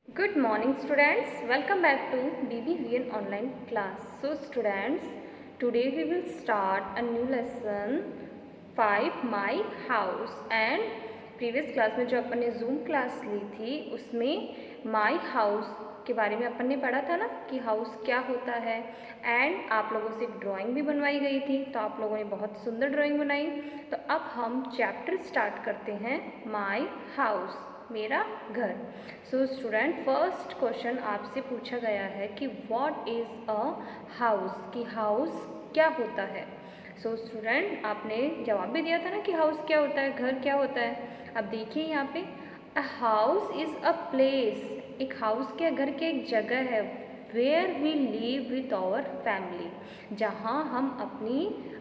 Good morning students, welcome back to BBVN online class. So students, today we will start a new lesson 5 My House and previous class में जो अपन ने Zoom class ली थी उसमें My House के बारे में अपन ने पढ़ा था ना कि हाउस क्या होता है एंड आप लोगों से एक ड्राइंग भी बनवाई गई थी, तो आप लोगों ने बहुत सुंदर ड्राइंग बनाई। तो अब हम चैप्टर स्टार्ट करते हैं माई हाउस, मेरा घर। सो स्टूडेंट, फर्स्ट क्वेश्चन आपसे पूछा गया है कि व्हाट इज़ अ हाउस, कि हाउस क्या होता है। सो स्टूडेंट, आपने जवाब भी दिया था ना कि हाउस क्या होता है, घर क्या होता है। अब देखिए यहाँ पे, a house is a place, एक हाउस क्या, घर की एक जगह है, where we live with our family, जहाँ हम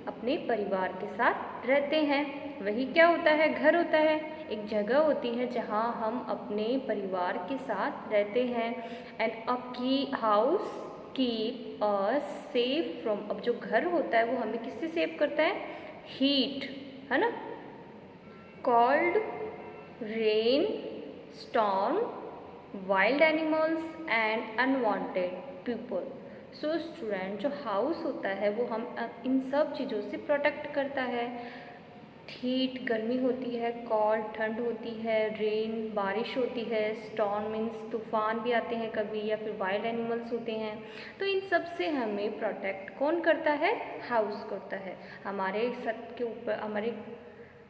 अपने परिवार के साथ रहते हैं। वही क्या होता है, घर होता है। एक जगह होती है जहाँ हम अपने परिवार के साथ रहते हैं। एंड अ की house keep us safe from, अब जो घर होता है वो हमें किससे सेव करता है, हीट, है ना, called, rain, storm, wild animals and unwanted people. So student, जो हाउस होता है वो हम इन सब चीज़ों से प्रोटेक्ट करता है। हीट गर्मी होती है, कॉल्ड ठंड होती है, रेन बारिश होती है, स्टॉर्म मीन्स तूफान भी आते हैं कभी, या फिर वाइल्ड एनिमल्स होते हैं। तो इन सब से हमें प्रोटेक्ट कौन करता है, हाउस करता है। हमारे छत के ऊपर हमारे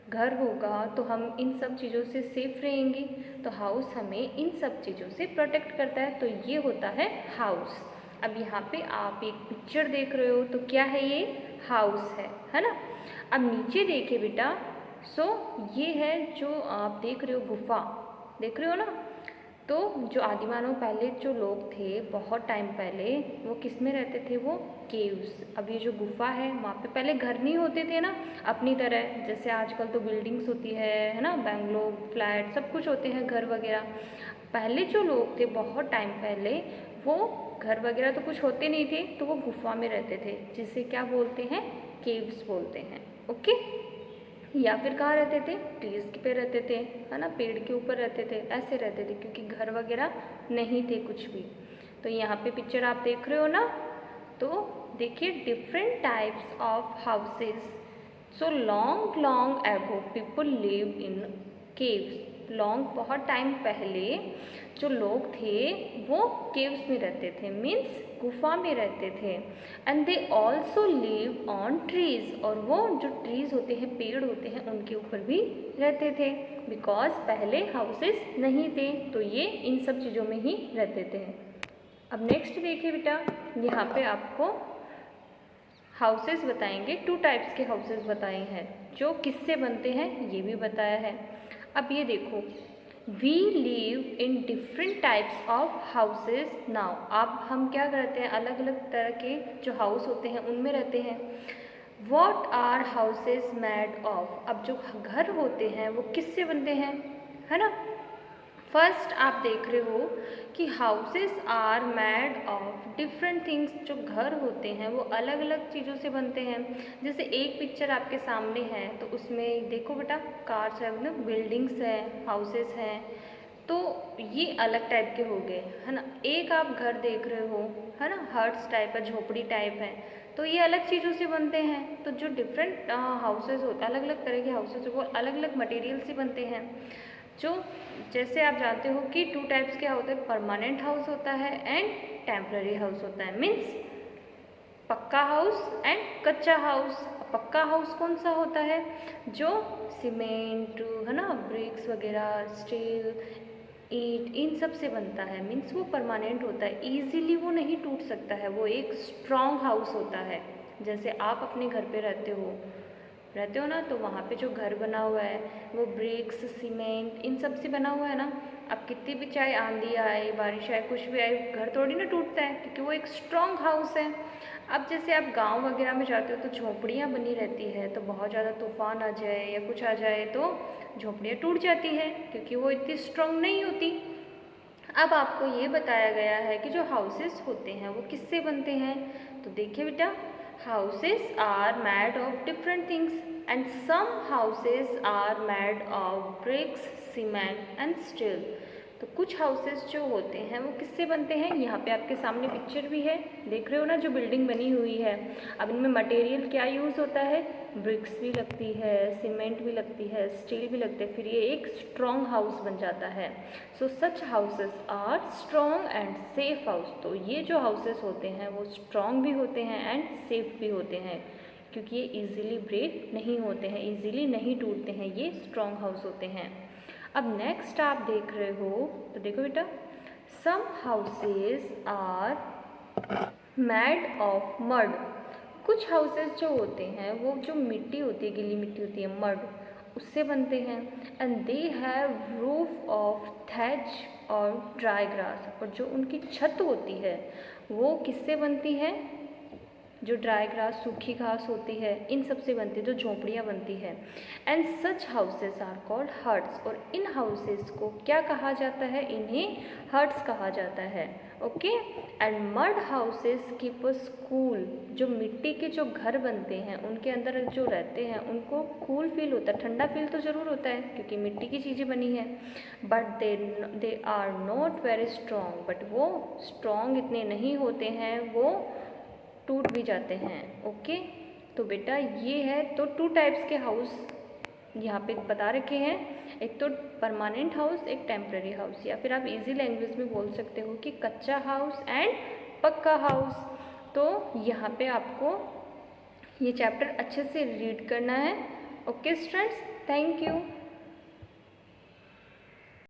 घर होगा तो हम इन सब चीज़ों से सेफ रहेंगे, तो हाउस हमें इन सब चीज़ों से प्रोटेक्ट करता है। तो ये होता है हाउस। अब यहाँ पे आप एक पिक्चर देख रहे हो, तो क्या है ये, हाउस है ना। अब नीचे देखिए बेटा, सो ये है जो आप देख रहे हो, गुफा देख रहे हो ना। तो जो आदिमानव पहले जो लोग थे बहुत टाइम पहले, वो किस में रहते थे, वो केव्स। अब ये जो गुफा है वहाँ पे पहले घर नहीं होते थे ना अपनी तरह, जैसे आजकल तो बिल्डिंग्स होती है ना, बेंगलोर फ्लैट सब कुछ होते हैं घर वगैरह। पहले जो लोग थे बहुत टाइम पहले, वो घर वगैरह तो कुछ होते नहीं थे, तो वो गुफा में रहते थे, जिसे क्या बोलते हैं, केव्स बोलते हैं। ओके, या फिर कहाँ रहते थे, ट्रीज पे रहते थे, है ना, पेड़ के ऊपर रहते थे, ऐसे रहते थे, क्योंकि घर वगैरह नहीं थे कुछ भी। तो यहाँ पे पिक्चर आप देख रहे हो ना, तो देखिए different types of houses. So long long ago people live in caves, long बहुत टाइम पहले जो लोग थे वो केव्स में रहते थे, मीन्स गुफा में रहते थे। And they also live on trees, और वो जो ट्रीज होते हैं, पेड़ होते हैं, उनके ऊपर भी रहते थे, बिकॉज पहले हाउसेस नहीं थे, तो ये इन सब चीज़ों में ही रहते थे। अब नेक्स्ट देखिए बेटा, यहाँ पे आपको हाउसेस बताएंगे, टू टाइप्स के हाउसेस बताए हैं, जो किससे बनते हैं ये भी बताया है। अब ये देखो, we live in different types of houses now, अब हम क्या करते हैं, अलग अलग तरह के जो हाउस होते हैं उनमें रहते हैं। What are houses made of, अब जो घर होते हैं वो किससे बनते हैं, है ना। फर्स्ट आप देख रहे हो कि houses are made of different things, जो घर होते हैं वो अलग अलग चीज़ों से बनते हैं। जैसे एक पिक्चर आपके सामने है, तो उसमें देखो बेटा, कार्स है ना, बिल्डिंग्स हैं, हाउसेस हैं, तो ये अलग टाइप के हो गए, है ना। एक आप घर देख रहे हो, है ना, हट्स टाइप है, झोपड़ी टाइप है, तो ये अलग चीज़ों से बनते हैं। तो जो डिफरेंट हाउसेस होते हैं, अलग अलग तरह के हाउसेस, वो अलग अलग मटेरियल से बनते हैं। जो जैसे आप जानते हो कि टू टाइप्स के होते हैं, परमानेंट हाउस होता है एंड टेम्पररी हाउस होता है, मीन्स पक्का हाउस एंड कच्चा हाउस। पक्का हाउस कौन सा होता है, जो सीमेंट, है ना, ब्रिक्स वगैरह, स्टील, ईंट, इन सब से बनता है, मीन्स वो परमानेंट होता है, ईजीली वो नहीं टूट सकता है, वो एक स्ट्रॉन्ग हाउस होता है। जैसे आप अपने घर पे रहते हो ना, तो वहाँ पे जो घर बना हुआ है वो ब्रिक्स, सीमेंट, इन सब से बना हुआ है ना। अब कितनी भी चाहे आंधी आए, बारिश आए, कुछ भी आए, घर थोड़ी ना टूटता है, क्योंकि वो एक स्ट्रॉन्ग हाउस है। अब जैसे आप गांव वगैरह में जाते हो तो झोपड़ियाँ बनी रहती है, तो बहुत ज़्यादा तूफान आ जाए या कुछ आ जाए तो झोपड़ियाँ टूट जाती हैं, क्योंकि वो इतनी स्ट्रॉन्ग नहीं होती। अब आपको ये बताया गया है कि जो हाउसेस होते हैं वो किससे बनते हैं। तो देखिए बेटा, houses are made of different things and some houses are made of bricks, cement and steel. तो कुछ हाउसेस जो होते हैं वो किससे बनते हैं, यहाँ पे आपके सामने पिक्चर भी है, देख रहे हो ना जो बिल्डिंग बनी हुई है। अब इनमें मटेरियल क्या यूज़ होता है, ब्रिक्स भी लगती है, सीमेंट भी लगती है, स्टील भी लगते हैं, फिर ये एक स्ट्रॉन्ग हाउस बन जाता है। So such houses are strong and safe house. तो ये जो हाउसेस होते हैं वो स्ट्रॉन्ग भी होते हैं एंड सेफ भी होते हैं, क्योंकि ये इजीली ब्रेक नहीं होते हैं, इजीली नहीं टूटते हैं, ये स्ट्रॉन्ग हाउस होते हैं। अब नेक्स्ट आप देख रहे हो, तो देखो बेटा, some houses are made of mud. कुछ हाउसेस जो होते हैं वो जो मिट्टी होती है, गीली मिट्टी होती है, मड, उससे बनते हैं। And they have roof of thatch और ड्राई ग्रास। और जो उनकी छत होती है वो किससे बनती है, जो ड्राई ग्रास, सूखी घास होती है, इन सब से बनती है, जो झोंपड़ियाँ बनती है। And such houses are called huts. और इन हाउसेस को क्या कहा जाता है, इन्हें हट्स कहा जाता है। Okay. And mud houses keep us cool. जो मिट्टी के जो घर बनते हैं उनके अंदर जो रहते हैं उनको कूल फील होता है, ठंडा फील तो ज़रूर होता है क्योंकि मिट्टी की चीज़ें बनी है। But they are not very strong. But वो स्ट्रॉन्ग इतने नहीं होते हैं, वो टूट भी जाते हैं। ओके। तो बेटा ये है, तो 2 टाइप्स के हाउस यहाँ पे बता रखे हैं, एक तो परमानेंट हाउस, एक टेम्पररी हाउस, या फिर आप इजी लैंग्वेज में बोल सकते हो कि कच्चा हाउस एंड पक्का हाउस। तो यहाँ पे आपको ये चैप्टर अच्छे से रीड करना है। Okay students, thank you.